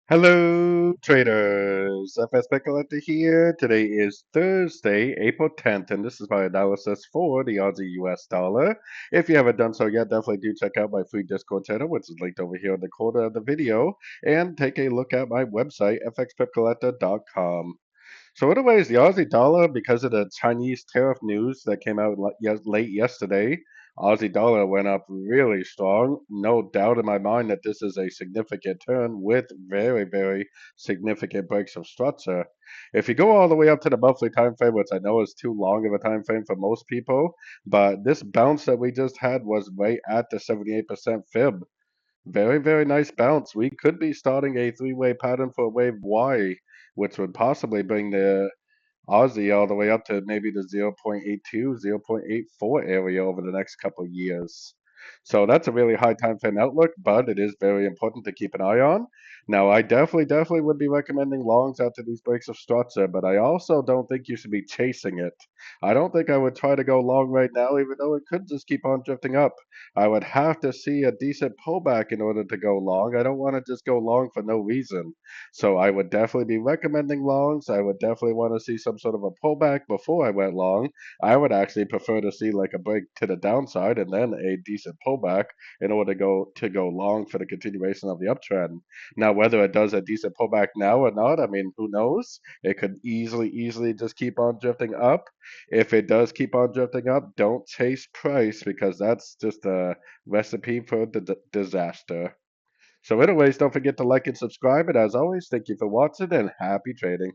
Hello, traders. FX Pip Collector here. Today is Thursday, April 10th, and this is my analysis for the Aussie US dollar. If you haven't done so yet, definitely do check out my free Discord channel, which is linked over here in the corner of the video, and take a look at my website, fxpipcollector.com. So anyways, the Aussie dollar, because of the Chinese tariff news that came out late yesterday, Aussie dollar went up really strong. No doubt in my mind that this is a significant turn with very, very significant breaks of structure. If you go all the way up to the monthly time frame, which I know is too long of a time frame for most people, but this bounce that we just had was right at the 78% fib. Very, very nice bounce. We could be starting a three-way pattern for wave Y, which would possibly bring the Aussie all the way up to maybe the 0.82, 0.84 area over the next couple of years. So that's a really high time frame outlook, but it is very important to keep an eye on. Now, I definitely would be recommending longs after these breaks of structure, but I also don't think you should be chasing it. I don't think I would try to go long right now, even though it could just keep on drifting up. I would have to see a decent pullback in order to go long. I don't want to just go long for no reason. So I would definitely be recommending longs. I would definitely want to see some sort of a pullback before I went long. I would actually prefer to see like a break to the downside and then a decent pullback in order to go long for the continuation of the uptrend. Now, whether it does a decent pullback now or not, I mean, who knows? It could easily just keep on drifting up. If it does keep on drifting up, don't chase price because that's just a recipe for disaster. So anyways, don't forget to like and subscribe. And as always, thank you for watching and happy trading.